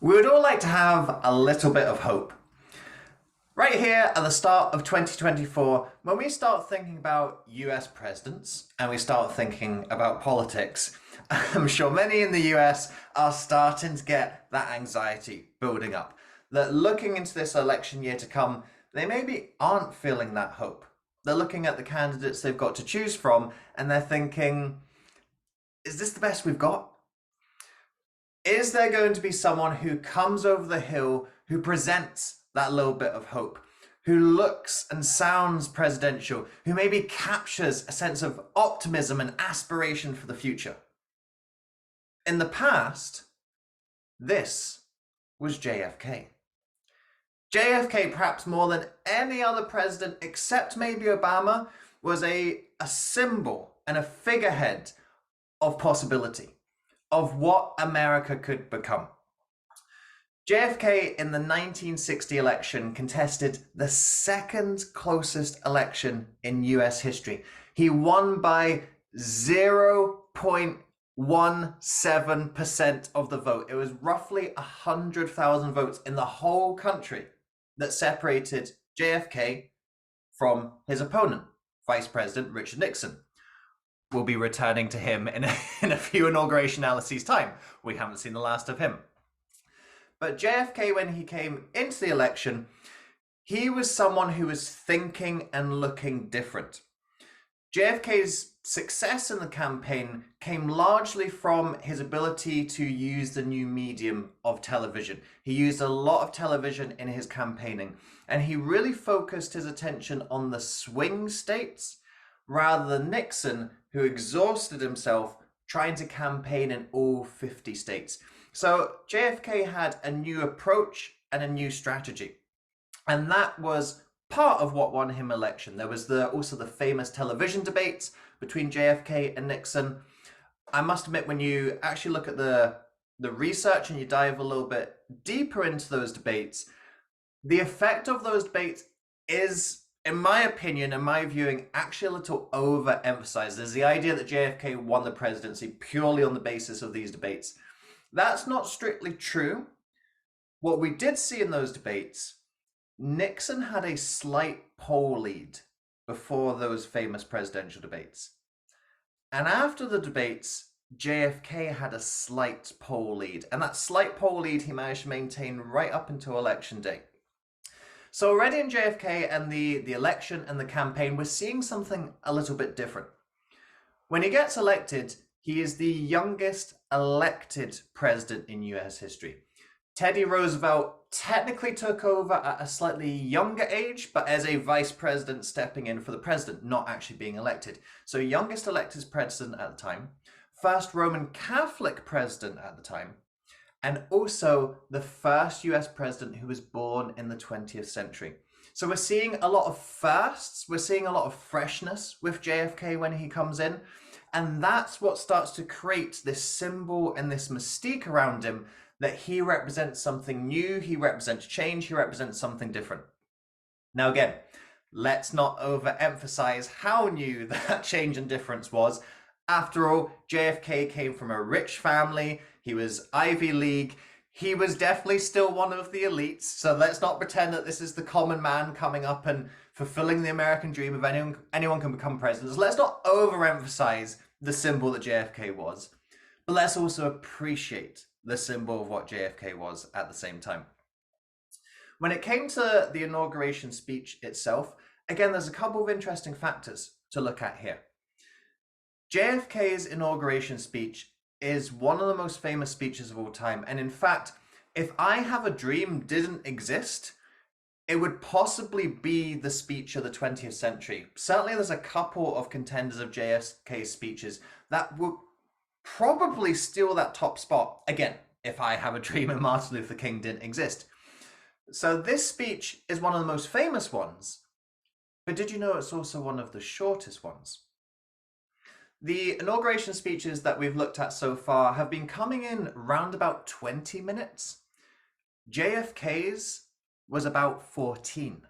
We would all like to have a little bit of hope. Right here at the start of 2024, when we start thinking about US presidents and we start thinking about politics, I'm sure many in the US are starting to get that anxiety building up. That looking into this election year to come, they maybe aren't feeling that hope. They're looking at the candidates they've got to choose from and they're thinking, is this the best we've got? Is there going to be someone who comes over the hill, who presents that little bit of hope, who looks and sounds presidential, who maybe captures a sense of optimism and aspiration for the future? In the past, this was JFK. JFK, perhaps more than any other president except maybe Obama, was a symbol and a figurehead of possibility, of what America could become. JFK in the 1960 election contested the second closest election in US history. He won by 0.17% of the vote. It was roughly 100,000 votes in the whole country that separated JFK from his opponent, Vice President Richard Nixon. We'll be returning to him in a few inauguration analyses time. We haven't seen the last of him. But JFK, when he came into the election, he was someone who was thinking and looking different. JFK's success in the campaign came largely from his ability to use the new medium of television. He used a lot of television in his campaigning, and he really focused his attention on the swing states rather than Nixon, who exhausted himself trying to campaign in all 50 states. So JFK had a new approach and a new strategy. And that was part of what won him election. There was also the famous television debates between JFK and Nixon. I must admit, when you actually look at the research and you dive a little bit deeper into those debates, the effect of those debates is, in my opinion, in my viewing, actually a little overemphasized. There's the idea that JFK won the presidency purely on the basis of these debates. That's not strictly true. What we did see in those debates, Nixon had a slight poll lead before those famous presidential debates. And after the debates, JFK had a slight poll lead. And that slight poll lead he managed to maintain right up until election day. So already in JFK and the election and the campaign, we're seeing something a little bit different. When he gets elected, he is the youngest elected president in US history. Teddy Roosevelt technically took over at a slightly younger age, but as a vice president stepping in for the president, not actually being elected. So youngest elected president at the time, first Roman Catholic president at the time, and also the first US president who was born in the 20th century. So we're seeing a lot of firsts, we're seeing a lot of freshness with JFK when he comes in, and that's what starts to create this symbol and this mystique around him, that he represents something new, he represents change, he represents something different. Now again, let's not overemphasize how new that change and difference was. After all, JFK came from a rich family, he was Ivy League, he was definitely still one of the elites, so let's not pretend that this is the common man coming up and fulfilling the American dream of anyone can become president. So let's not overemphasize the symbol that JFK was, but let's also appreciate the symbol of what JFK was at the same time. When it came to the inauguration speech itself, again, there's a couple of interesting factors to look at here. JFK's inauguration speech is one of the most famous speeches of all time. And in fact, if I Have a Dream didn't exist, it would possibly be the speech of the 20th century. Certainly there's a couple of contenders of JFK's speeches that would probably steal that top spot. Again, if I Have a Dream and Martin Luther King didn't exist. So this speech is one of the most famous ones, but did you know it's also one of the shortest ones? The inauguration speeches that we've looked at so far have been coming in round about 20 minutes. JFK's was about 14.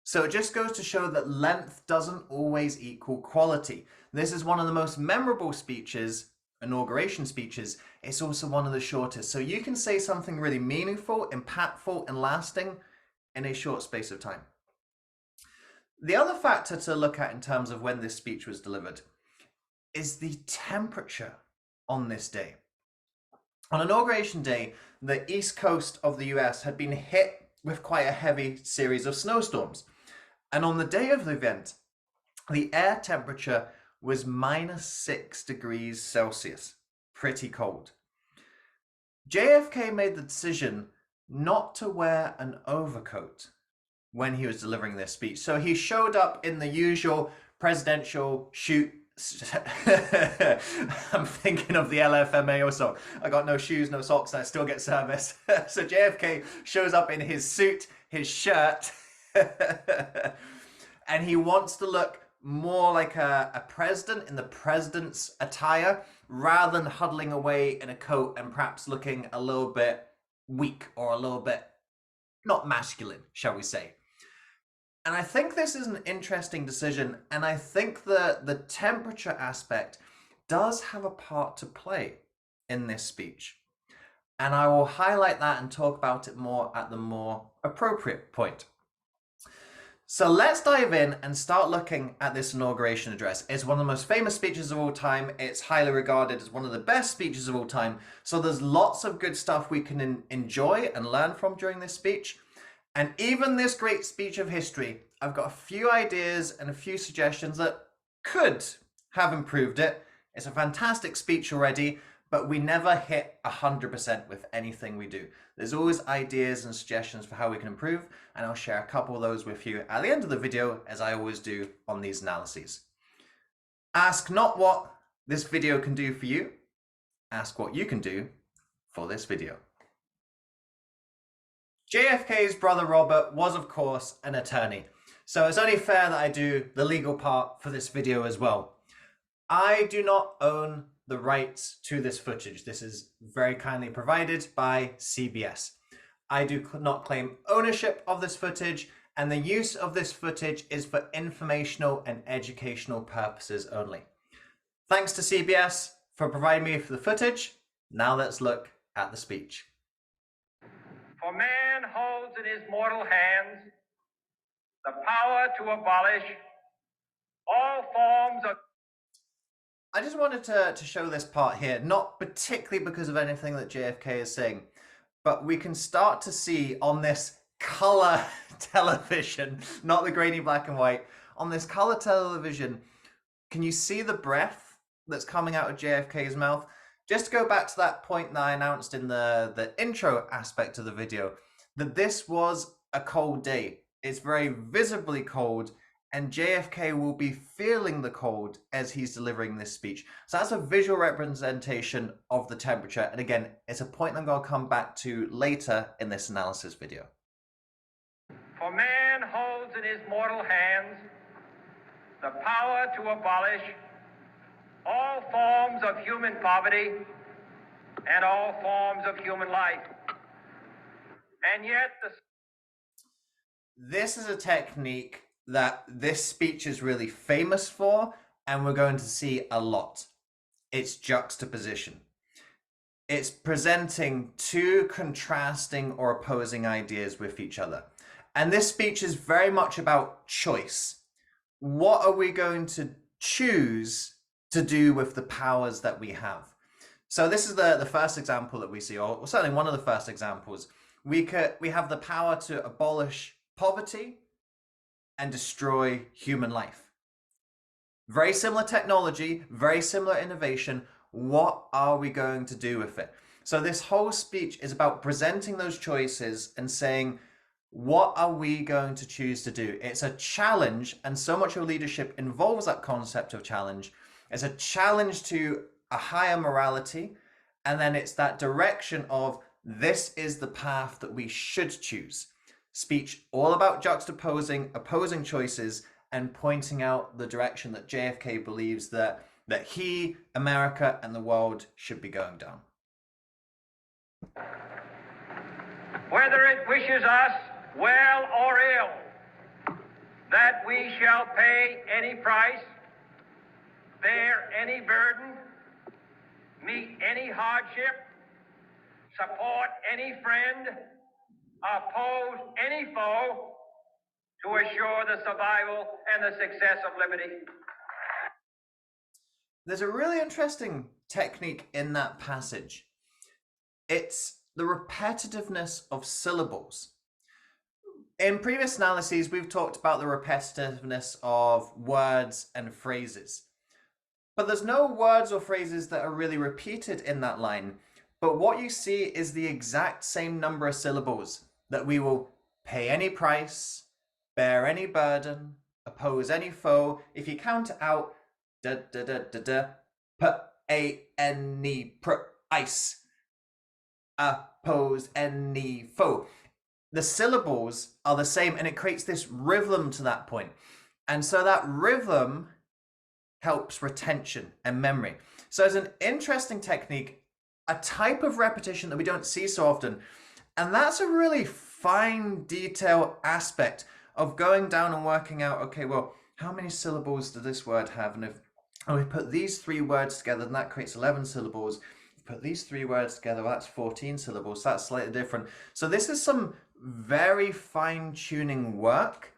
So it just goes to show that length doesn't always equal quality. This is one of the most memorable speeches, inauguration speeches, it's also one of the shortest. So you can say something really meaningful, impactful, and lasting in a short space of time. The other factor to look at in terms of when this speech was delivered is the temperature on this day. On Inauguration Day, the east coast of the US had been hit with quite a heavy series of snowstorms. And on the day of the event, the air temperature was -6 degrees Celsius, pretty cold. JFK made the decision not to wear an overcoat when he was delivering this speech. So he showed up in the usual presidential I'm thinking of the LFMAO song. I got no shoes, no socks, and I still get service. So JFK shows up in his suit, his shirt, and he wants to look more like a president in the president's attire rather than huddling away in a coat and perhaps looking a little bit weak or a little bit not masculine, shall we say. And I think this is an interesting decision, and I think the temperature aspect does have a part to play in this speech. And I will highlight that and talk about it more at the more appropriate point. So let's dive in and start looking at this inauguration address. It's one of the most famous speeches of all time. It's highly regarded as one of the best speeches of all time. So there's lots of good stuff we can enjoy and learn from during this speech. And even this great speech of history, I've got a few ideas and a few suggestions that could have improved it. It's a fantastic speech already, but we never hit 100% with anything we do. There's always ideas and suggestions for how we can improve, and I'll share a couple of those with you at the end of the video, as I always do on these analyses. Ask not what this video can do for you, ask what you can do for this video. JFK's brother Robert was, of course, an attorney, so it's only fair that I do the legal part for this video as well. I do not own the rights to this footage. This is very kindly provided by CBS. I do not claim ownership of this footage, and the use of this footage is for informational and educational purposes only. Thanks to CBS for providing me with the footage. Now let's look at the speech. For man holds in his mortal hands the power to abolish all forms of... I just wanted to show this part here, not particularly because of anything that JFK is saying, but we can start to see on this color television, not the grainy black and white, on this color television, can you see the breath that's coming out of JFK's mouth? Just to go back to that point that I announced in the intro aspect of the video, that this was a cold day. It's very visibly cold, and JFK will be feeling the cold as he's delivering this speech. So that's a visual representation of the temperature. And again, it's a point I'm going to come back to later in this analysis video. For man holds in his mortal hands the power to abolish all forms of human poverty and all forms of human life. And yet this is a technique that this speech is really famous for, and we're going to see a lot. It's juxtaposition. It's presenting two contrasting or opposing ideas with each other. And this speech is very much about choice. What are we going to choose to do with the powers that we have? So this is the first example that we see, or certainly one of the first examples. We have the power to abolish poverty and destroy human life. Very similar technology, very similar innovation. What are we going to do with it? So this whole speech is about presenting those choices and saying, what are we going to choose to do? It's a challenge, and so much of leadership involves that concept of challenge. It's a challenge to a higher morality, and then it's that direction of this is the path that we should choose. Speech all about juxtaposing opposing choices and pointing out the direction that JFK believes that he, America, and the world should be going down. whether it wishes us well or ill, that we shall pay any price, bear any burden, meet any hardship, support any friend, oppose any foe to assure the survival and the success of liberty. There's a really interesting technique in that passage. It's the repetitiveness of syllables. In previous analyses, we've talked about the repetitiveness of words and phrases. But there's no words or phrases that are really repeated in that line. But what you see is the exact same number of syllables that we will pay any price, bear any burden, oppose any foe. If you count it out, da da da da da, pay any price, oppose any foe. The syllables are the same, and it creates this rhythm to that point. And so that rhythm helps retention and memory. So it's an interesting technique, a type of repetition that we don't see so often. And that's a really fine detail aspect of going down and working out, okay, well, how many syllables does this word have? And if we put these 3 words together, then that creates 11 syllables. If we put these 3 words together, well, that's 14 syllables. So that's slightly different. So this is some very fine-tuning work,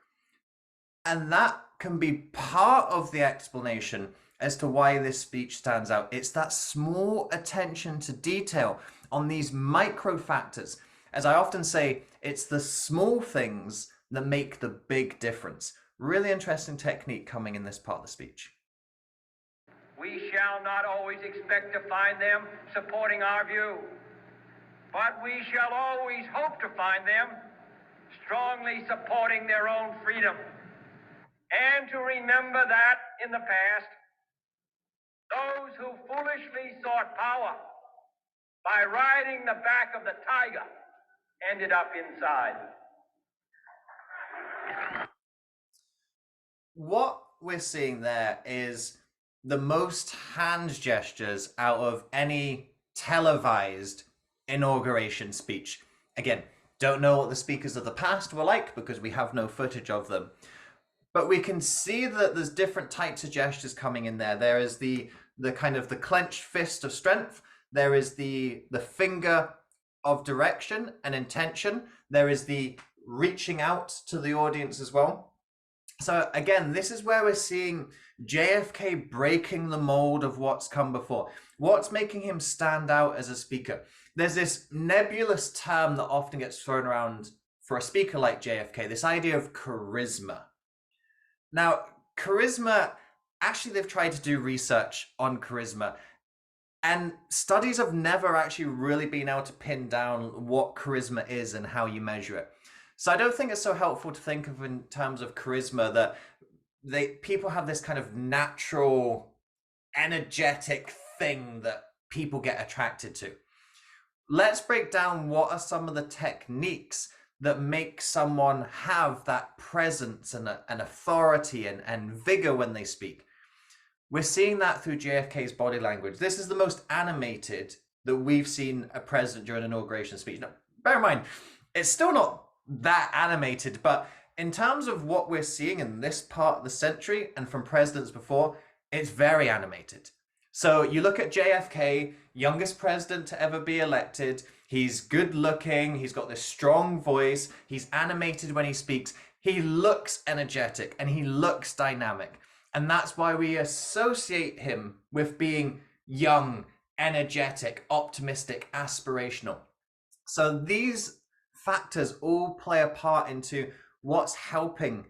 and that can be part of the explanation as to why this speech stands out. It's that small attention to detail on these micro factors. As I often say, it's the small things that make the big difference. Really interesting technique coming in this part of the speech. We shall not always expect to find them supporting our view, but we shall always hope to find them strongly supporting their own freedom, and to remember that in the past, those who foolishly sought power by riding the back of the tiger ended up inside. What we're seeing there is the most hand gestures out of any televised inauguration speech. Again, don't know what the speakers of the past were like because we have no footage of them. But we can see that there's different types of gestures coming in there. There is the kind of the clenched fist of strength. There is the finger of direction and intention. There is the reaching out to the audience as well. So again, this is where we're seeing JFK breaking the mold of what's come before. What's making him stand out as a speaker? There's this nebulous term that often gets thrown around for a speaker like JFK, this idea of charisma. Now, charisma, actually they've tried to do research on charisma, and studies have never actually really been able to pin down what charisma is and how you measure it. So I don't think it's so helpful to think of in terms of charisma that people have this kind of natural, energetic thing that people get attracted to. Let's break down what are some of the techniques that make someone have that presence and authority and vigor when they speak. We're seeing that through JFK's body language. This is the most animated that we've seen a president during an inauguration speech. Now, bear in mind, it's still not that animated, but in terms of what we're seeing in this part of the century and from presidents before, it's very animated. So you look at JFK, youngest president to ever be elected. He's good looking. He's got this strong voice. He's animated when he speaks. He looks energetic and he looks dynamic. And that's why we associate him with being young, energetic, optimistic, aspirational. So these factors all play a part into what's helping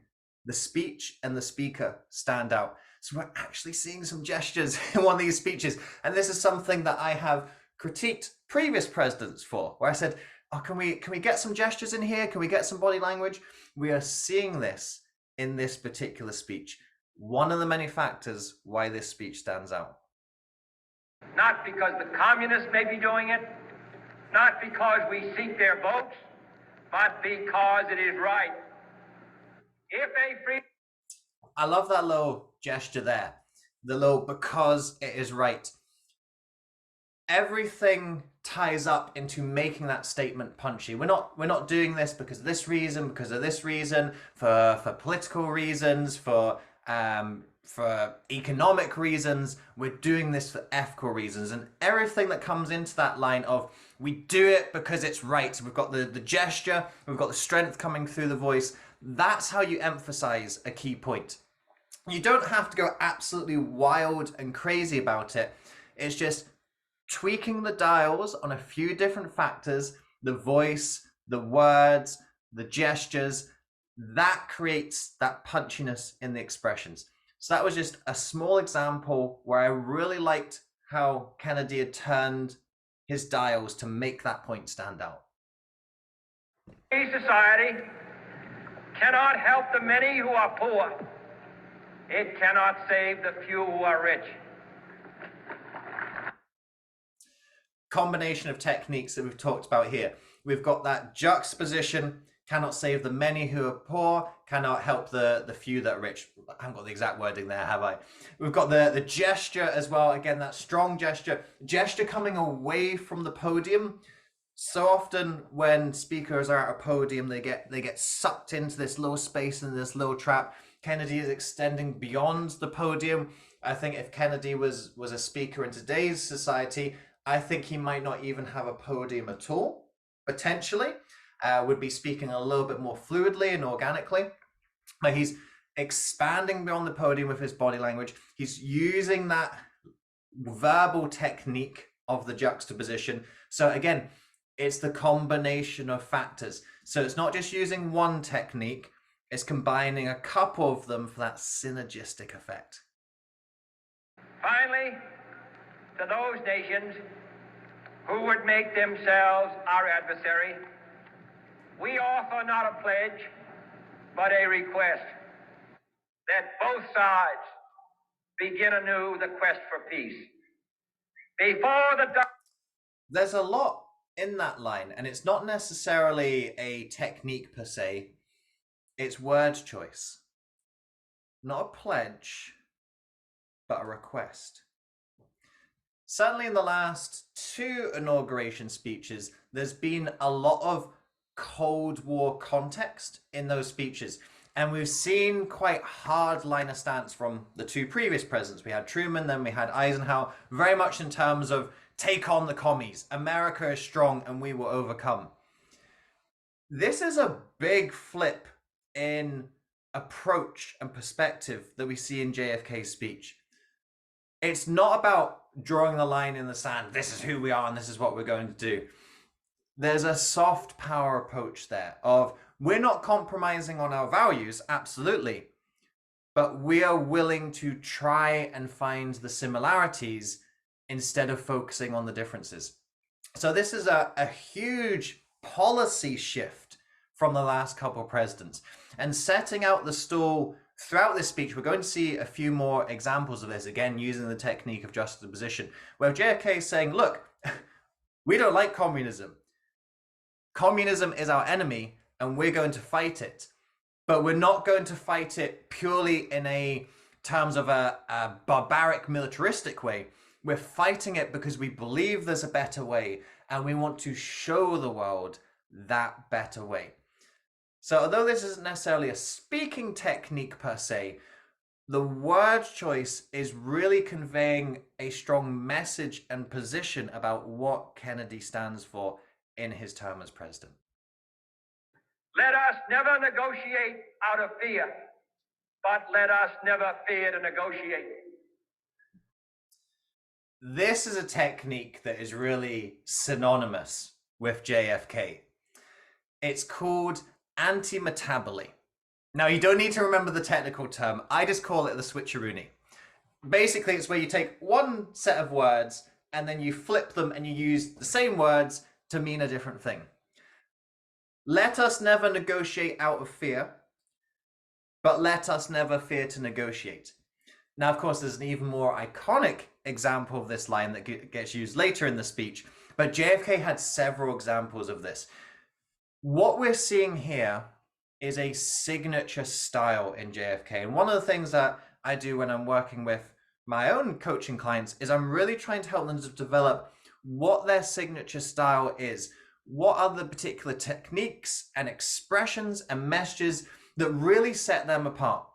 the speech and the speaker stand out. So we're actually seeing some gestures in one of these speeches. And this is something that I have critiqued previous presidents for, where I said, oh, can we get some gestures in here? Can we get some body language? We are seeing this in this particular speech. One of the many factors why this speech stands out. Not because the communists may be doing it, not because we seek their votes, but because it is right. If a free... I love that little gesture there. The little because it is right. Everything ties up into making that statement punchy. We're not doing this because of this reason, for political reasons, for for economic reasons, we're doing this for ethical reasons, and everything that comes into that line of we do it because it's right. We've got the gesture, we've got the strength coming through the voice. That's how you emphasize a key point. You don't have to go absolutely wild and crazy about it. It's just tweaking the dials on a few different factors, the voice, the words, the gestures, that creates that punchiness in the expressions. So that was just a small example where I really liked how Kennedy had turned his dials to make that point stand out. A society cannot help the many who are poor. It cannot save the few who are rich. Combination of techniques that we've talked about here. We've got that juxtaposition, cannot save the many who are poor, cannot help the few that are rich. I haven't got the exact wording there, have I? We've got the gesture as well. Again, that strong gesture coming away from the podium. So often when speakers are at a podium, they get sucked into this little space and this little trap. Kennedy is extending beyond the podium. I think if Kennedy was a speaker in today's society, I think he might not even have a podium at all, potentially. Would be speaking a little bit more fluidly and organically. But he's expanding beyond the podium with his body language. He's using that verbal technique of the juxtaposition. So again, it's the combination of factors. So it's not just using one technique, it's combining a couple of them for that synergistic effect. Finally, to those nations who would make themselves our adversary, we offer not a pledge, but a request that both sides begin anew the quest for peace. There's a lot in that line, and it's not necessarily a technique per se, it's word choice. Not a pledge, but a request. Certainly in the last 2 inauguration speeches, there's been a lot of Cold War context in those speeches. And we've seen quite hardliner stance from the 2 previous presidents. We had Truman, then we had Eisenhower, very much in terms of take on the commies. America is strong and we will overcome. This is a big flip in approach and perspective that we see in JFK's speech. It's not about drawing the line in the sand. This is who we are and this is what we're going to do. There's a soft power approach there of we're not compromising on our values, absolutely, but we are willing to try and find the similarities instead of focusing on the differences. So this is a huge policy shift from the last couple of presidents. And setting out the stall throughout this speech, we're going to see a few more examples of this, again, using the technique of juxtaposition, where JFK is saying, look, we don't like communism. Communism is our enemy and we're going to fight it. But we're not going to fight it purely in terms of a barbaric militaristic way. We're fighting it because we believe there's a better way and we want to show the world that better way. So although this isn't necessarily a speaking technique per se, the word choice is really conveying a strong message and position about what Kennedy stands for in his term as president. Let us never negotiate out of fear, but let us never fear to negotiate. This is a technique that is really synonymous with JFK. It's called anti-metaboly. Now, you don't need to remember the technical term. I just call it the switcheroony. Basically, it's where you take one set of words and then you flip them and you use the same words to mean a different thing. Let us never negotiate out of fear, but let us never fear to negotiate. Now, of course, there's an even more iconic example of this line that gets used later in the speech, but JFK had several examples of this. What we're seeing here is a signature style in JFK. And one of the things that I do when I'm working with my own coaching clients is I'm really trying to help them to develop what their signature style is. What are the particular techniques and expressions and messages that really set them apart?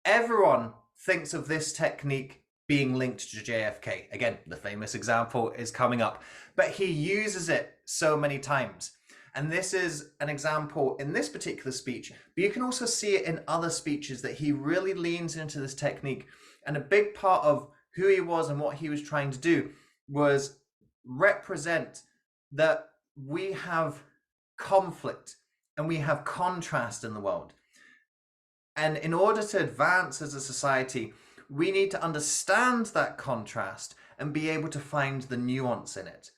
Everyone thinks of this technique being linked to JFK. Again, the famous example is coming up, but he uses it so many times. And this is an example in this particular speech, but you can also see it in other speeches that he really leans into this technique. And a big part of who he was and what he was trying to do was represent that we have conflict and we have contrast in the world. And in order to advance as a society, we need to understand that contrast and be able to find the nuance in it.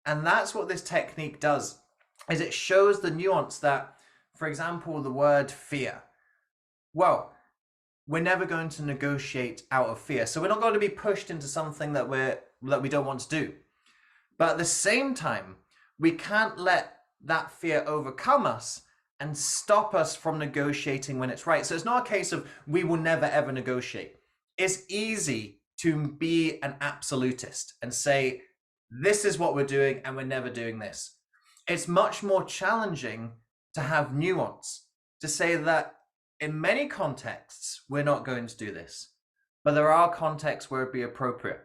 And that's what this technique does, is it shows the nuance that, for example, the word fear. Well, we're never going to negotiate out of fear. So we're not going to be pushed into something that we don't want to do. But at the same time, we can't let that fear overcome us and stop us from negotiating when it's right. So it's not a case of we will never ever negotiate. It's easy to be an absolutist and say, this is what we're doing and we're never doing this. It's much more challenging to have nuance, to say that in many contexts, we're not going to do this, but there are contexts where it'd be appropriate.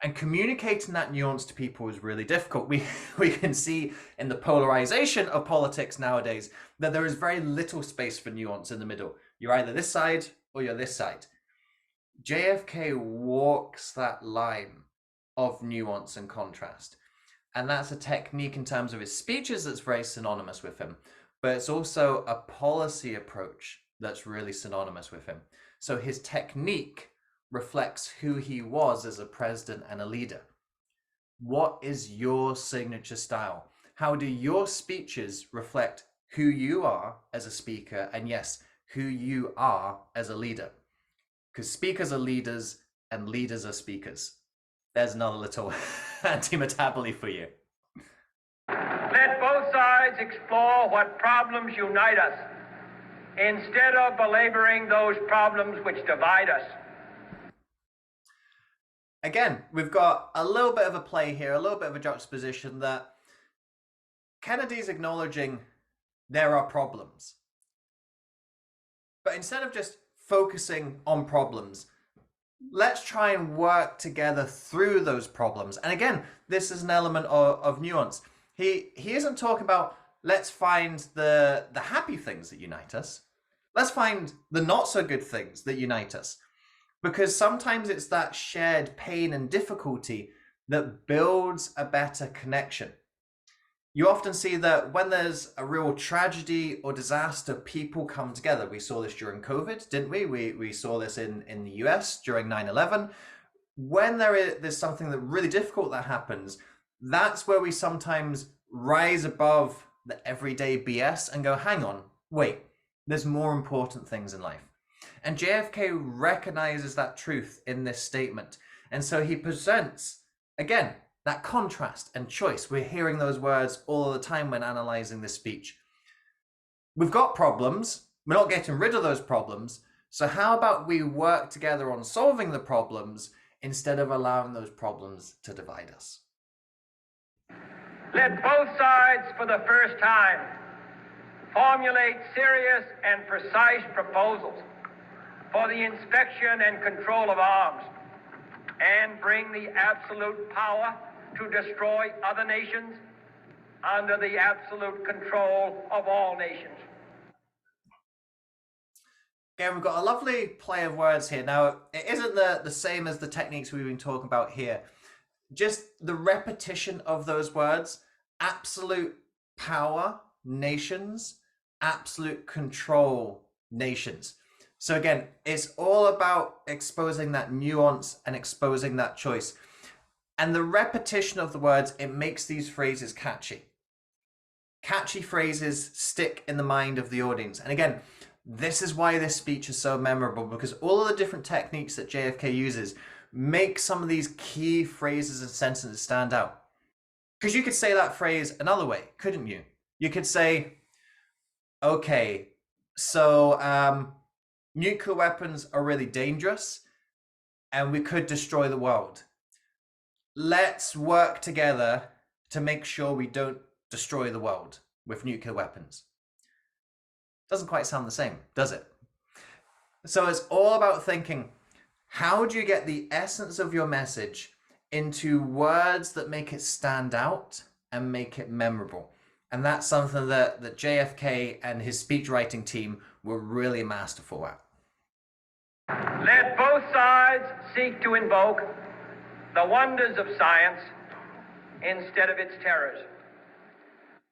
And communicating that nuance to people is really difficult. We can see in the polarization of politics nowadays that there is very little space for nuance in the middle. You're either this side or you're this side. JFK walks that line of nuance and contrast. And that's a technique in terms of his speeches that's very synonymous with him. But it's also a policy approach that's really synonymous with him. So his technique reflects who he was as a president and a leader. What is your signature style? How do your speeches reflect who you are as a speaker, and yes, who you are as a leader? Because speakers are leaders and leaders are speakers. There's another little anti-metaboly for you. Let both sides explore what problems unite us, instead of belaboring those problems which divide us. Again, we've got a little bit of a play here, a little bit of a juxtaposition that Kennedy's acknowledging there are problems. But instead of just focusing on problems, let's try and work together through those problems. And again, this is an element of nuance. He isn't talking about let's find the happy things that unite us. Let's find the not so good things that unite us. Because sometimes it's that shared pain and difficulty that builds a better connection. You often see that when there's a real tragedy or disaster, people come together. We saw this during COVID, didn't we? We saw this in the US during 9/11. When there's something that really difficult that happens, that's where we sometimes rise above the everyday BS and go, hang on, wait, there's more important things in life. And JFK recognizes that truth in this statement. And so he presents, again, that contrast and choice. We're hearing those words all the time when analyzing this speech. We've got problems. We're not getting rid of those problems. So how about we work together on solving the problems instead of allowing those problems to divide us? Let both sides, for the first time, formulate serious and precise proposals for the inspection and control of arms, and bring the absolute power to destroy other nations under the absolute control of all nations. Again, we've got a lovely play of words here. Now, it isn't the same as the techniques we've been talking about here. Just the repetition of those words: absolute power, nations; absolute control, nations. So again, it's all about exposing that nuance and exposing that choice. And the repetition of the words, it makes these phrases catchy. Catchy phrases stick in the mind of the audience. And again, this is why this speech is so memorable, because all of the different techniques that JFK uses make some of these key phrases and sentences stand out. Because you could say that phrase another way, couldn't you? You could say, okay, so nuclear weapons are really dangerous and we could destroy the world. Let's work together to make sure we don't destroy the world with nuclear weapons. Doesn't quite sound the same, does it? So it's all about thinking, How do you get the essence of your message into words that make it stand out and make it memorable? And that's something that JFK and his speech writing team were really masterful at. Let both sides seek to invoke the wonders of science instead of its terrors.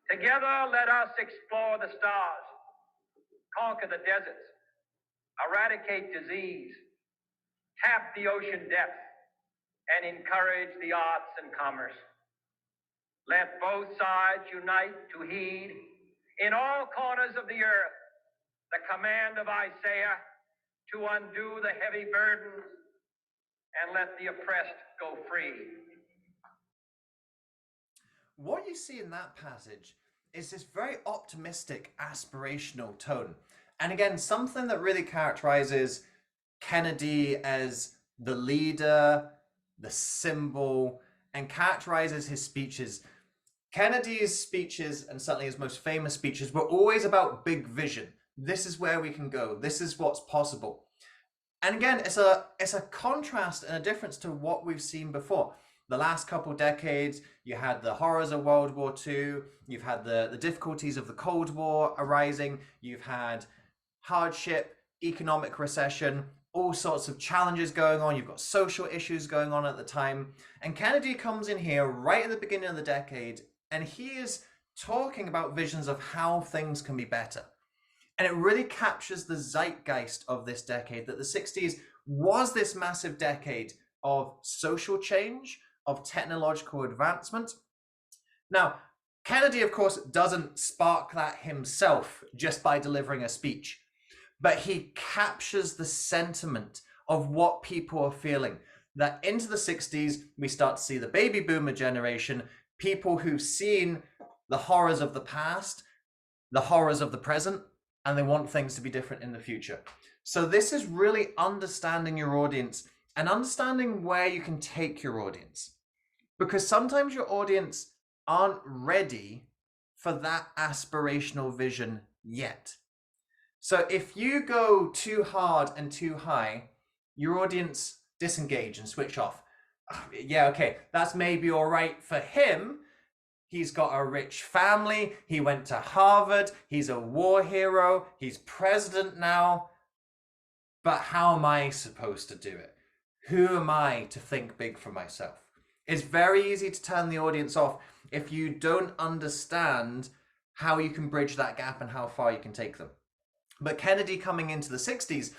Together, let us explore the stars, conquer the deserts, eradicate disease, tap the ocean depth, and encourage the arts and commerce. Let both sides unite to heed in all corners of the earth the command of Isaiah to undo the heavy burdens and let the oppressed go free. What you see in that passage is this very optimistic, aspirational tone. And again, something that really characterizes Kennedy as the leader, the symbol, and characterizes his speeches. Kennedy's speeches, and certainly his most famous speeches, were always about big vision. This is where we can go. This is what's possible. And again, it's a contrast and a difference to what we've seen before. The last couple decades, you had the horrors of World War II, you've had the difficulties of the Cold War arising, you've had hardship, economic recession, all sorts of challenges going on, you've got social issues going on at the time. And Kennedy comes in here right at the beginning of the decade, and he is talking about visions of how things can be better. And it really captures the zeitgeist of this decade, that the 60s was this massive decade of social change, of technological advancement. Now, Kennedy, of course, doesn't spark that himself just by delivering a speech, but he captures the sentiment of what people are feeling. That into the 60s, we start to see the baby boomer generation, people who've seen the horrors of the past, the horrors of the present, and they want things to be different in the future. So this is really understanding your audience and understanding where you can take your audience. Because sometimes your audience aren't ready for that aspirational vision yet. So if you go too hard and too high, your audience disengage and switch off. Yeah, okay, that's maybe all right for him. He's got a rich family. He went to Harvard. He's a war hero. He's president now. But how am I supposed to do it? Who am I to think big for myself? It's very easy to turn the audience off if you don't understand how you can bridge that gap and how far you can take them. But Kennedy, coming into the 60s,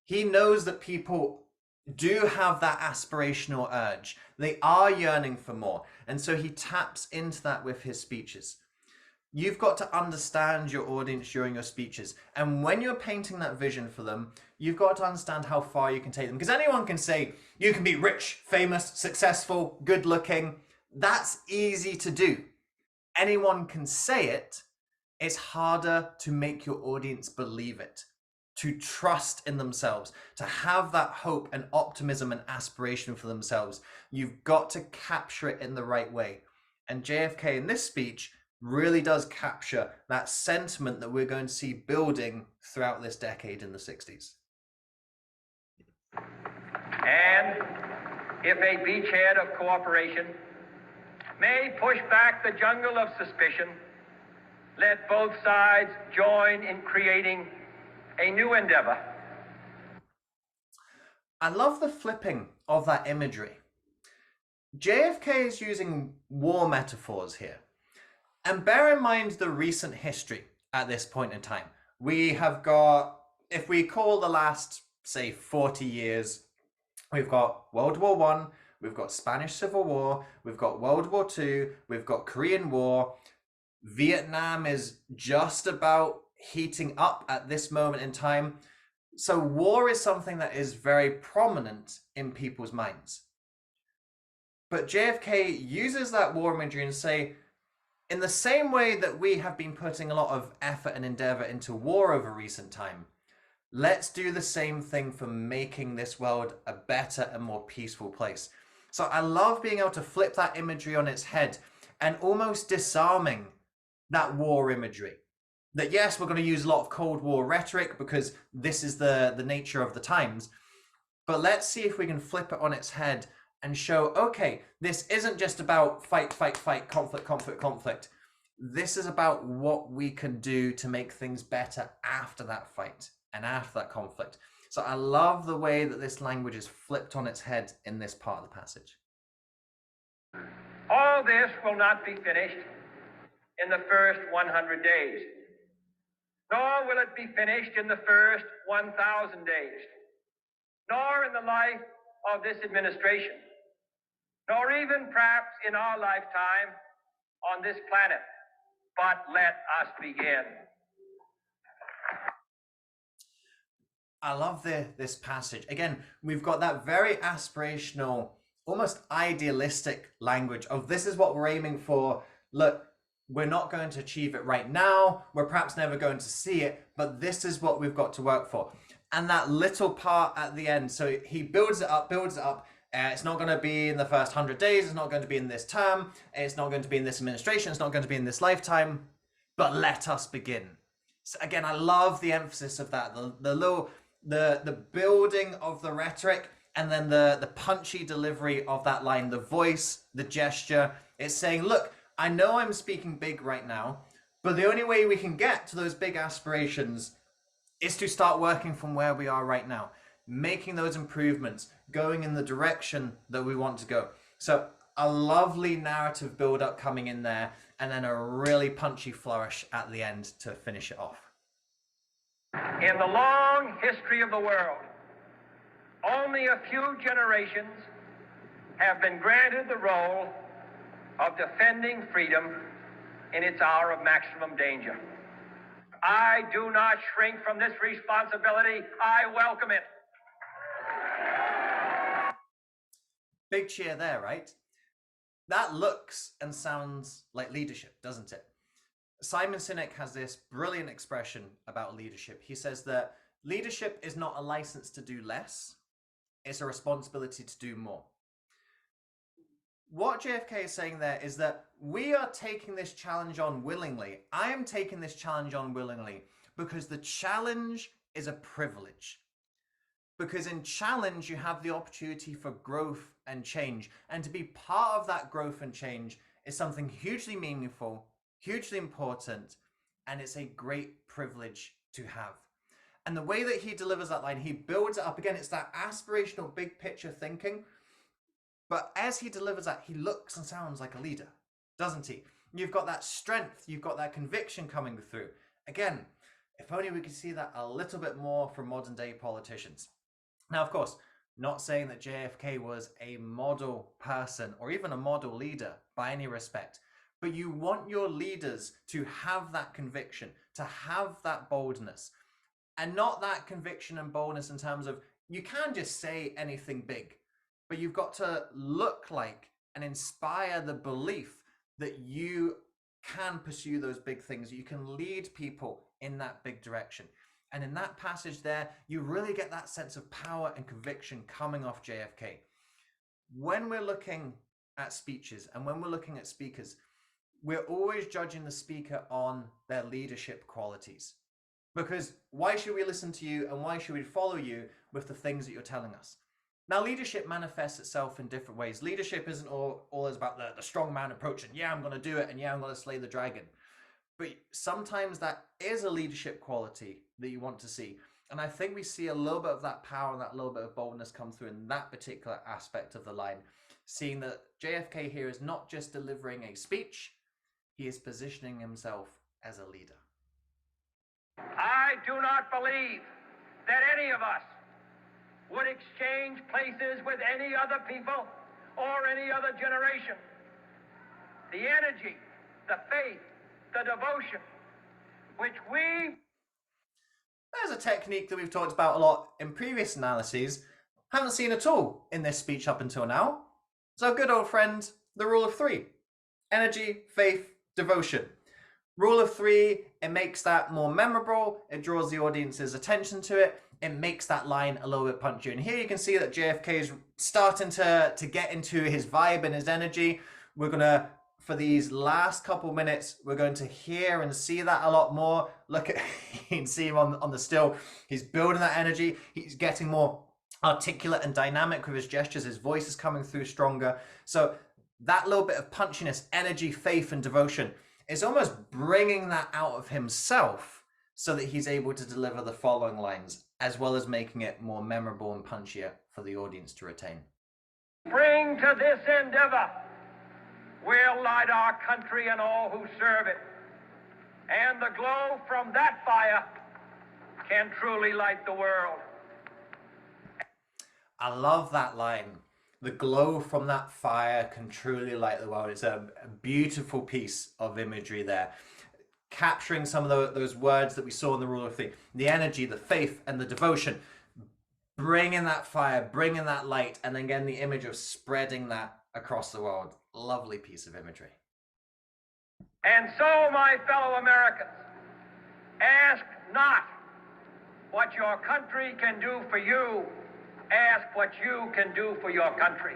he knows that people do have that aspirational urge. They are yearning for more. And so he taps into that with his speeches. You've got to understand your audience during your speeches. And when you're painting that vision for them, you've got to understand how far you can take them. Because anyone can say, you can be rich, famous, successful, good looking. That's easy to do. Anyone can say it. It's harder to make your audience believe it, to trust in themselves, to have that hope and optimism and aspiration for themselves. You've got to capture it in the right way. And JFK in this speech really does capture that sentiment that we're going to see building throughout this decade in the 60s. And if a beachhead of cooperation may push back the jungle of suspicion, let both sides join in creating a new endeavor. I love the flipping of that imagery. JFK is using war metaphors here. And bear in mind the recent history at this point in time. We have got, if we call the last, say, 40 years, we've got World War I, we've got Spanish Civil War, we've got World War II, we've got Korean War. Vietnam is just about heating up at this moment in time. So war is something that is very prominent in people's minds. But JFK uses that war imagery and say, in the same way that we have been putting a lot of effort and endeavor into war over recent time, let's do the same thing for making this world a better and more peaceful place. So I love being able to flip that imagery on its head and almost disarming that war imagery. That yes, we're going to use a lot of Cold War rhetoric because this is the nature of the times. But let's see if we can flip it on its head and show, okay, this isn't just about fight, fight, fight, conflict, conflict, conflict. This is about what we can do to make things better after that fight and after that conflict. So I love the way that this language is flipped on its head in this part of the passage. All this will not be finished in the first 100 days, nor will it be finished in the first 1,000 days, nor in the life of this administration, nor even perhaps in our lifetime on this planet. But let us begin. I love this passage. Again, we've got that very aspirational, almost idealistic language of this is what we're aiming for. Look, we're not going to achieve it right now. We're perhaps never going to see it, but this is what we've got to work for. And that little part at the end, so he builds it up, builds it up. It's not going to be in the first 100 days. It's not going to be in this term. It's not going to be in this administration. It's not going to be in this lifetime. But let us begin. So again, I love the emphasis of that. The building of the rhetoric, and then the punchy delivery of that line, the voice, the gesture. It's saying, look, I know I'm speaking big right now, but the only way we can get to those big aspirations is to start working from where we are right now, making those improvements, going in the direction that we want to go. So a lovely narrative build up coming in there, and then a really punchy flourish at the end to finish it off. In the long history of the world, only a few generations have been granted the role of defending freedom in its hour of maximum danger. I do not shrink from this responsibility. I welcome it. Big cheer there, right? That looks and sounds like leadership, doesn't it? Simon Sinek has this brilliant expression about leadership. He says that leadership is not a license to do less, it's a responsibility to do more. What JFK is saying there is that we are taking this challenge on willingly. I am taking this challenge on willingly because the challenge is a privilege. Because in challenge, you have the opportunity for growth and change. And to be part of that growth and change is something hugely meaningful, hugely important, and it's a great privilege to have. And the way that he delivers that line, he builds it up. Again, it's that aspirational big picture thinking. But as he delivers that, he looks and sounds like a leader, doesn't he? You've got that strength, you've got that conviction coming through. Again, if only we could see that a little bit more from modern day politicians. Now, of course, not saying that JFK was a model person or even a model leader by any respect, but you want your leaders to have that conviction, to have that boldness, and not that conviction and boldness in terms of you can just say anything big, but you've got to look like and inspire the belief that you can pursue those big things. You can lead people in that big direction. And in that passage there, you really get that sense of power and conviction coming off JFK. When we're looking at speeches and when we're looking at speakers, we're always judging the speaker on their leadership qualities. Because why should we listen to you and why should we follow you with the things that you're telling us? Now, leadership manifests itself in different ways. Leadership isn't always about the strongman approach and yeah, I'm going to do it and yeah, I'm going to slay the dragon. But sometimes that is a leadership quality that you want to see. And I think we see a little bit of that power and that little bit of boldness come through in that particular aspect of the line. Seeing that JFK here is not just delivering a speech, he is positioning himself as a leader. I do not believe that any of us would exchange places with any other people or any other generation. The energy, the faith, the devotion, which we... There's a technique that we've talked about a lot in previous analyses, haven't seen at all in this speech up until now. So good old friend, the rule of three. Energy, faith, devotion. Rule of three, it makes that more memorable, it draws the audience's attention to it, it makes that line a little bit punchier. And here you can see that JFK is starting to get into his vibe and his energy. We're going to, for these last couple minutes, we're going to hear and see that a lot more. Look at, you can see him on the still. He's building that energy. He's getting more articulate and dynamic with his gestures. His voice is coming through stronger. So that little bit of punchiness, energy, faith, and devotion is almost bringing that out of himself so that he's able to deliver the following lines, as well as making it more memorable and punchier for the audience to retain. Bring to this endeavor will light our country and all who serve it, and the glow from that fire can truly light the world. I love that line. The glow from that fire can truly light the world. It's a beautiful piece of imagery there, capturing some of those words that we saw in the rule of three, the energy, the faith, and the devotion, bringing that fire, bringing that light, and then getting the image of spreading that across the world. Lovely piece of imagery. And so, my fellow Americans, ask not what your country can do for you, ask what you can do for your country.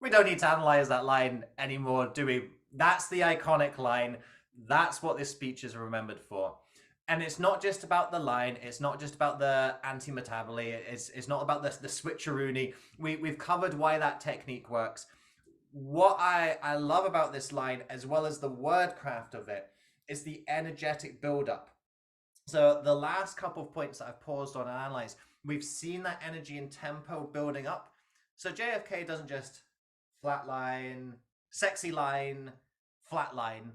We don't need to analyze that line anymore, do we? That's the iconic line. That's what this speech is remembered for. And it's not just about the line. It's not just about the anti-metabole. It's not about the switcheroony. We've covered why that technique works. What I love about this line, as well as the wordcraft of it, is the energetic build-up. So the last couple of points that I've paused on and analyzed, we've seen that energy and tempo building up. So JFK doesn't just flatline, sexy line, flatline.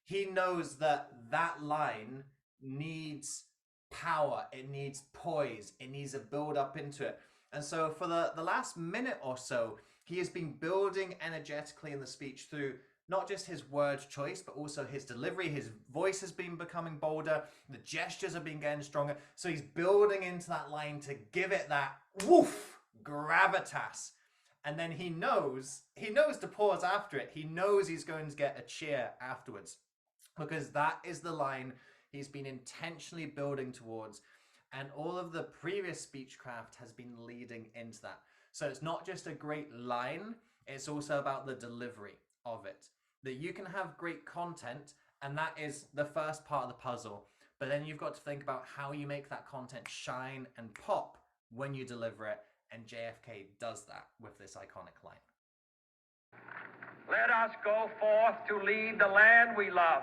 He knows that that line needs power, it needs poise, it needs a build up into it. And so for the last minute or so, he has been building energetically in the speech through not just his word choice, but also his delivery. His voice has been becoming bolder, the gestures have been getting stronger. So he's building into that line to give it that woof, gravitas. And then he knows to pause after it. He knows he's going to get a cheer afterwards, because that is the line he's been intentionally building towards. And all of the previous speechcraft has been leading into that. So it's not just a great line, it's also about the delivery of it. That you can have great content, and that is the first part of the puzzle. But then you've got to think about how you make that content shine and pop when you deliver it. And JFK does that with this iconic line. Let us go forth to lead the land we love.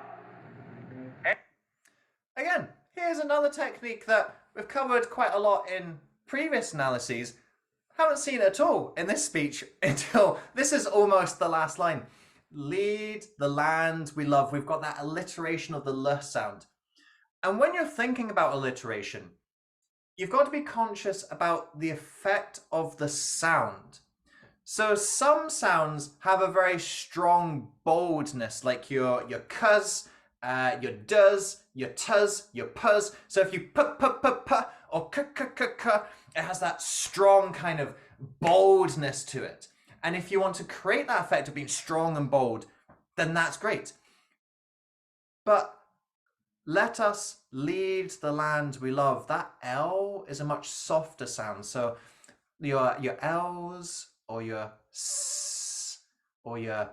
Again, here's another technique that we've covered quite a lot in previous analyses. Haven't seen it at all in this speech until this is almost the last line. Lead the land we love. We've got that alliteration of the L sound. And when you're thinking about alliteration, you've got to be conscious about the effect of the sound. So some sounds have a very strong boldness, like your cuz, your does, your tuz, your puz. So if you p or k, it has that strong kind of boldness to it. And if you want to create that effect of being strong and bold, then that's great. But let us lead the land we love. That L is a much softer sound. So your L's or your S or your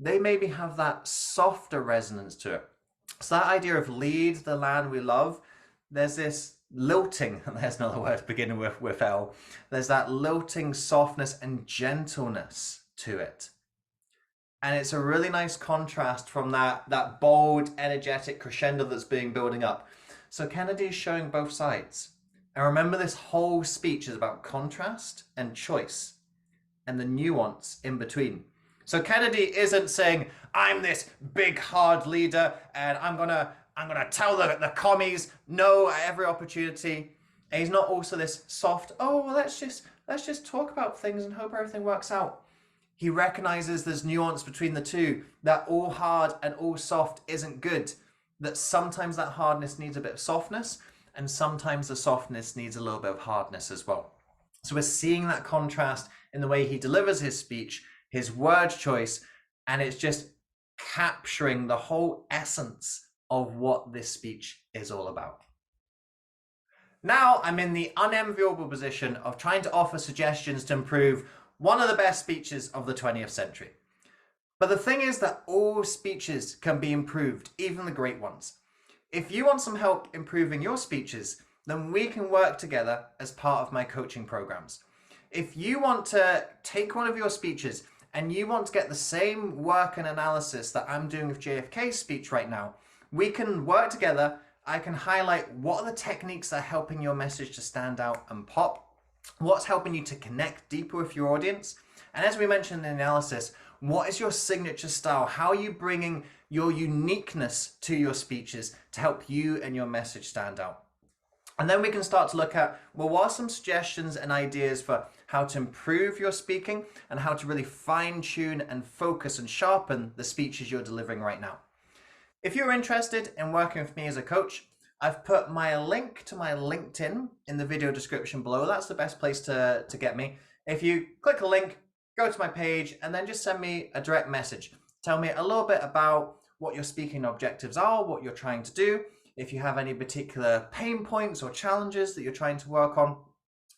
they maybe have that softer resonance to it. So that idea of lead the land we love, there's this lilting, there's another word beginning with L. There's that lilting softness and gentleness to it. And it's a really nice contrast from that bold, energetic crescendo that's being building up. So Kennedy is showing both sides. And remember, this whole speech is about contrast and choice and the nuance in between. So Kennedy isn't saying, I'm this big, hard leader and I'm gonna tell the commies no at every opportunity. And he's not also this soft, oh, well, let's just talk about things and hope everything works out. He recognizes there's nuance between the two, that all hard and all soft isn't good, that sometimes that hardness needs a bit of softness, and sometimes the softness needs a little bit of hardness as well. So we're seeing that contrast in the way he delivers his speech, his word choice, and it's just capturing the whole essence of what this speech is all about. Now I'm in the unenviable position of trying to offer suggestions to improve one of the best speeches of the 20th century. But the thing is that all speeches can be improved, even the great ones. If you want some help improving your speeches, then we can work together as part of my coaching programs. If you want to take one of your speeches and you want to get the same work and analysis that I'm doing with JFK's speech right now, we can work together. I can highlight what are the techniques that are helping your message to stand out and pop, what's helping you to connect deeper with your audience, and as we mentioned in the analysis, what is your signature style? How are you bringing your uniqueness to your speeches to help you and your message stand out? And then we can start to look at, well, what are some suggestions and ideas for how to improve your speaking and how to really fine tune and focus and sharpen the speeches you're delivering right now. If you're interested in working with me as a coach, I've put my link to my LinkedIn in the video description below. That's the best place to get me. If you click a link, go to my page, and then just send me a direct message. Tell me a little bit about what your speaking objectives are, what you're trying to do, if you have any particular pain points or challenges that you're trying to work on.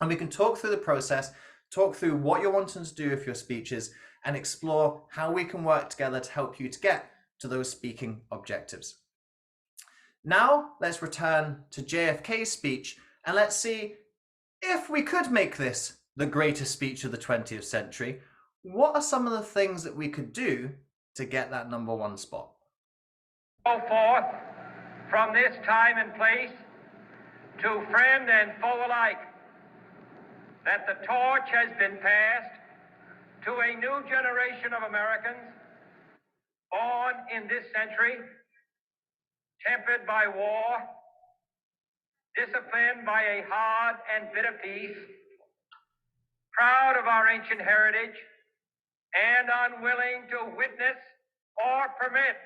And we can talk through the process, talk through what you're wanting to do with your speeches, and explore how we can work together to help you to get to those speaking objectives. Now, let's return to JFK's speech, and let's see if we could make this the greatest speech of the 20th century. What are some of the things that we could do to get that #1 spot? Go forth from this time and place to friend and foe alike, that the torch has been passed to a new generation of Americans born in this century, tempered by war, disciplined by a hard and bitter peace, proud of our ancient heritage, and unwilling to witness or permit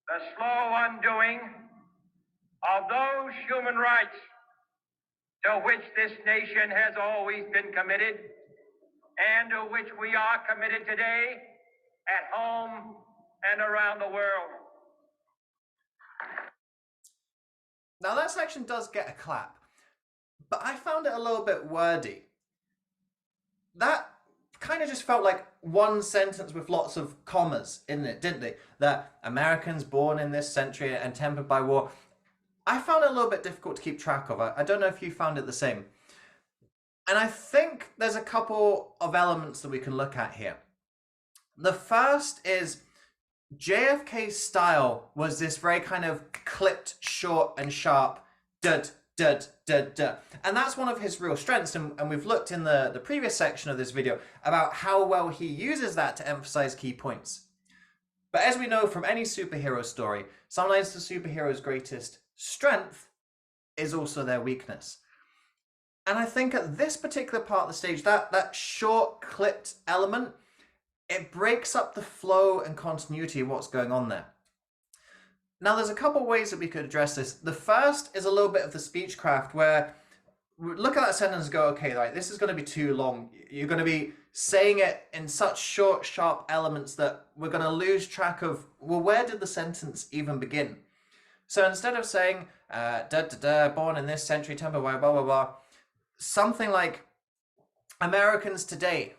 the slow undoing of those human rights to which this nation has always been committed and to which we are committed today at home and around the world. Now that section does get a clap, but I found it a little bit wordy. That kind of just felt like one sentence with lots of commas in it, didn't they? That Americans born in this century and tempered by war. I found it a little bit difficult to keep track of. I don't know if you found it the same. And I think there's a couple of elements that we can look at here. The first is JFK's style was this very kind of clipped, short and sharp, dud, dud, dud, dud. And that's one of his real strengths. And we've looked in the previous section of this video about how well he uses that to emphasize key points. But as we know from any superhero story, sometimes the superhero's greatest strength is also their weakness. And I think at this particular part of the stage, that short clipped element, it breaks up the flow and continuity of what's going on there. Now, there's a couple of ways that we could address this. The first is a little bit of the speechcraft where we look at that sentence and go, okay, right, this is going to be too long. You're going to be saying it in such short, sharp elements that we're going to lose track of, well, where did the sentence even begin? So instead of saying, born in this century, temper, blah, blah, blah, blah, something like Americans today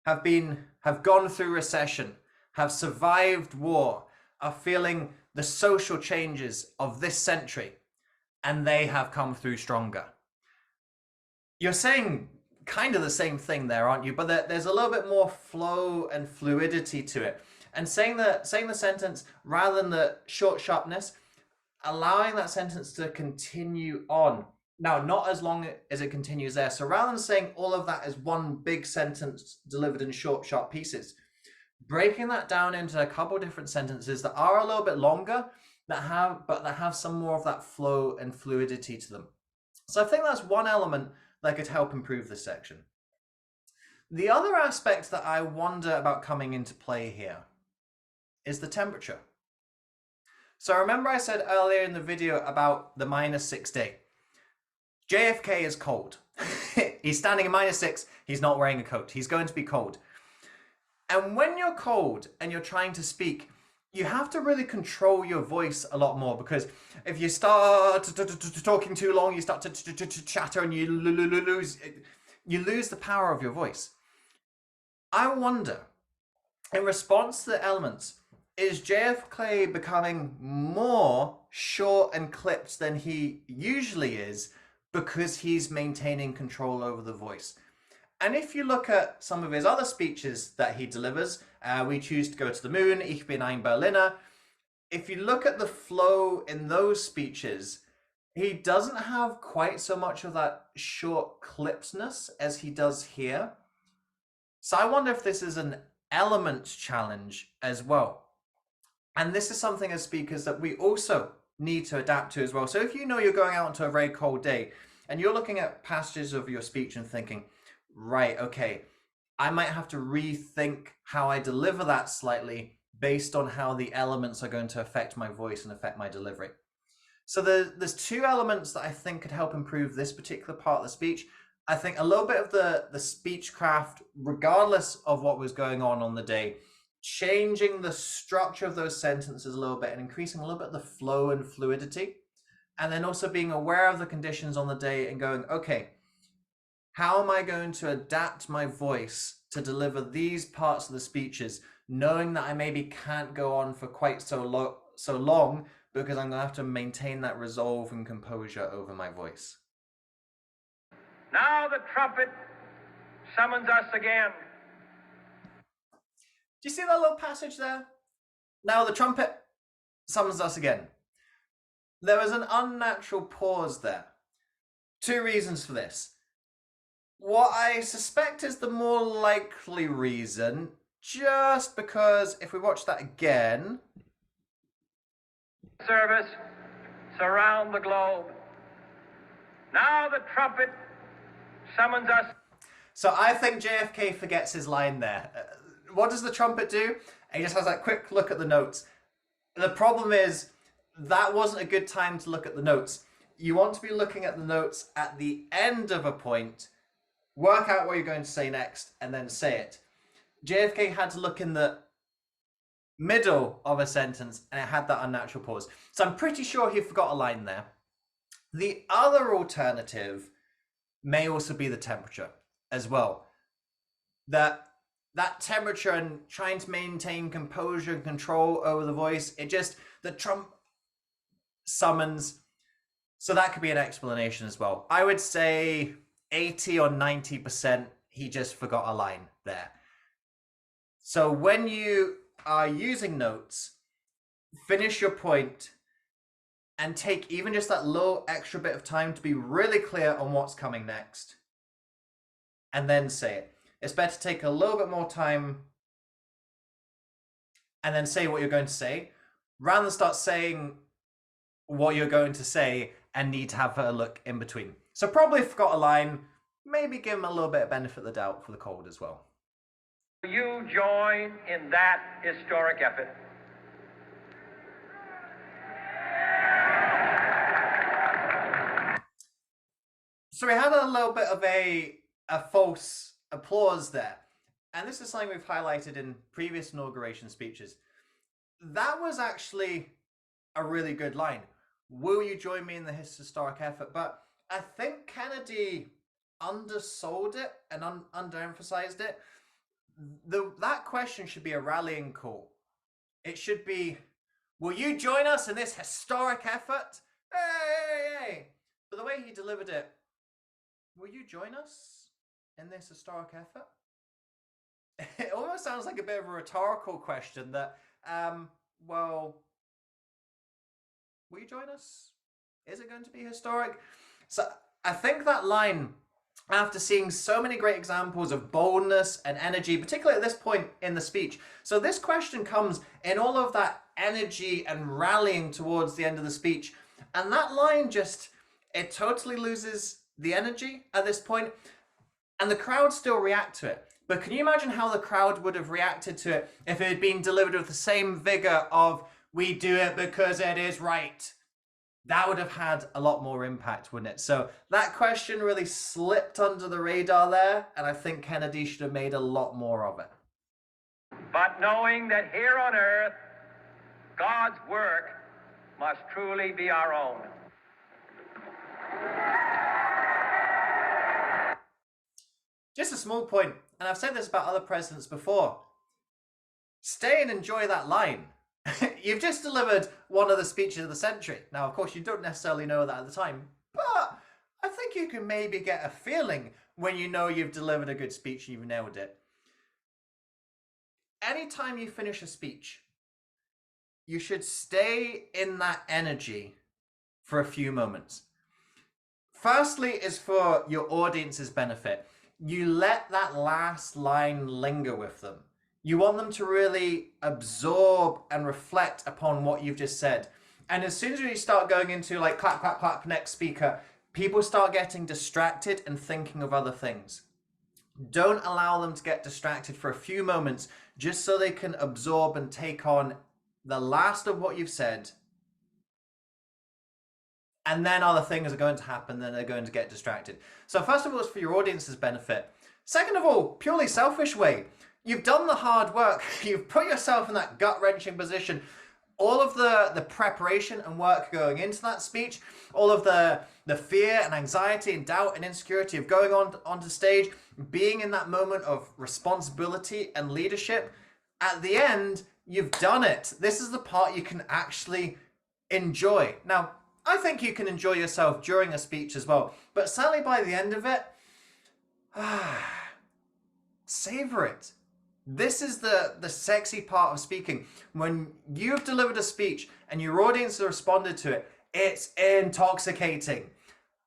have gone through recession, have survived war, are feeling the social changes of this century, and they have come through stronger. You're saying kind of the same thing there, aren't you? But there's a little bit more flow and fluidity to it. And saying the sentence rather than the short sharpness, allowing that sentence to continue on. Now, not as long as it continues there. So rather than saying all of that as one big sentence delivered in short, sharp pieces, breaking that down into a couple different sentences that are a little bit longer, that have some more of that flow and fluidity to them. So I think that's one element that could help improve this section. The other aspect that I wonder about coming into play here is the temperature. So remember I said earlier in the video about the -6 day. JFK is cold. He's standing at -6. He's not wearing a coat. He's going to be cold. And when you're cold and you're trying to speak, you have to really control your voice a lot more, because if you start talking too long, you start to chatter and you lose the power of your voice. I wonder, in response to the elements, is JFK becoming more short and clipped than he usually is because he's maintaining control over the voice. And if you look at some of his other speeches that he delivers, We Choose to Go to the Moon, Ich bin ein Berliner, if you look at the flow in those speeches, he doesn't have quite so much of that short clippedness as he does here. So I wonder if this is an element challenge as well. And this is something as speakers that we also need to adapt to as well. So if you know you're going out into a very cold day and you're looking at passages of your speech and thinking, right, okay, I might have to rethink how I deliver that slightly based on how the elements are going to affect my voice and affect my delivery. So there's two elements that I think could help improve this particular part of the speech. I think a little bit of the speechcraft, regardless of what was going on the day, changing the structure of those sentences a little bit and increasing a little bit of the flow and fluidity. And then also being aware of the conditions on the day and going, okay, how am I going to adapt my voice to deliver these parts of the speeches, knowing that I maybe can't go on for quite so long because I'm going to have to maintain that resolve and composure over my voice. Now the trumpet summons us again. Do you see that little passage there? Now the trumpet summons us again. There was an unnatural pause there. Two reasons for this. What I suspect is the more likely reason, just because if we watch that again... Service surround the globe. Now the trumpet summons us. So I think JFK forgets his line there. What does the trumpet do? He just has that quick look at the notes. The problem is that wasn't a good time to look at the notes. You want to be looking at the notes at the end of a point, work out what you're going to say next, and then say it. JFK had to look in the middle of a sentence and it had that unnatural pause. So I'm pretty sure he forgot a line there. The other alternative may also be the temperature as well. That temperature and trying to maintain composure and control over the voice, the trump summons. So that could be an explanation as well. I would say 80 or 90% he just forgot a line there. So when you are using notes, finish your point and take even just that little extra bit of time to be really clear on what's coming next. And then say it. It's better to take a little bit more time and then say what you're going to say, rather than start saying what you're going to say and need to have a look in between. So probably forgot a line, maybe give him a little bit of benefit of the doubt for the cold as well. You join in that historic effort. So we had a little bit of a false applause there. And this is something we've highlighted in previous inauguration speeches. That was actually a really good line. Will you join me in this historic effort? But I think Kennedy undersold it and underemphasized it. That question should be a rallying call. It should be, will you join us in this historic effort? Hey! But the way he delivered it, will you join us in this historic effort? It almost sounds like a bit of a rhetorical question that, well, will you join us? Is it going to be historic? So I think that line, after seeing so many great examples of boldness and energy, particularly at this point in the speech. So this question comes in all of that energy and rallying towards the end of the speech. And that line it totally loses the energy at this point. And the crowd still react to it. But can you imagine how the crowd would have reacted to it if it had been delivered with the same vigor of, we do it because it is right? That would have had a lot more impact, wouldn't it? So that question really slipped under the radar there, and I think Kennedy should have made a lot more of it. But knowing that here on earth, God's work must truly be our own. Just a small point, and I've said this about other presidents before. Stay and enjoy that line. You've just delivered one of the speeches of the century. Now, of course, you don't necessarily know that at the time, but I think you can maybe get a feeling when you know you've delivered a good speech and you've nailed it. Anytime you finish a speech, you should stay in that energy for a few moments. Firstly, is for your audience's benefit. You let that last line linger with them. You want them to really absorb and reflect upon what you've just said. And as soon as you start going into like clap, clap, clap, next speaker, people start getting distracted and thinking of other things. Don't allow them to get distracted for a few moments just so they can absorb and take on the last of what you've said. And then other things are going to happen, then they're going to get distracted. So first of all, it's for your audience's benefit. Second of all, purely selfish way. You've done the hard work. You've put yourself in that gut-wrenching position. All of the preparation and work going into that speech, all of the fear and anxiety and doubt and insecurity of going onto stage, being in that moment of responsibility and leadership, at the end, you've done it. This is the part you can actually enjoy. Now, I think you can enjoy yourself during a speech as well, but certainly by the end of it, savor it. This is the sexy part of speaking. When you've delivered a speech and your audience has responded to it, it's intoxicating.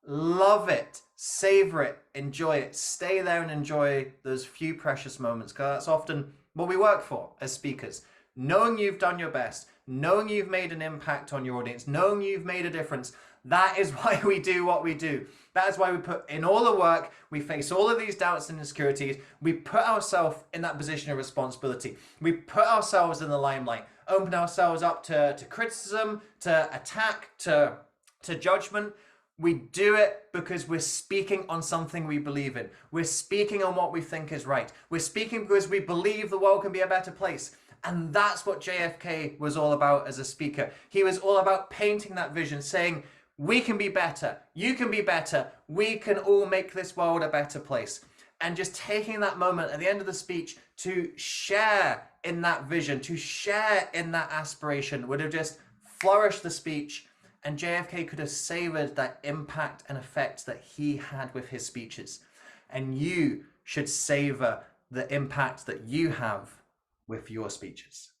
Love it, savor it, enjoy it, stay there and enjoy those few precious moments, because that's often what we work for as speakers. Knowing you've done your best, knowing you've made an impact on your audience, knowing you've made a difference. That is why we do what we do. That is why we put in all the work. We face all of these doubts and insecurities. We put ourselves in that position of responsibility. We put ourselves in the limelight, open ourselves up to criticism, to attack, to judgment. We do it because we're speaking on something we believe in. We're speaking on what we think is right. We're speaking because we believe the world can be a better place. And that's what JFK was all about as a speaker. He was all about painting that vision, saying, we can be better, you can be better, we can all make this world a better place. And just taking that moment at the end of the speech to share in that vision, to share in that aspiration would have just flourished the speech, and JFK could have savored that impact and effect that he had with his speeches. And you should savor the impact that you have with your speeches.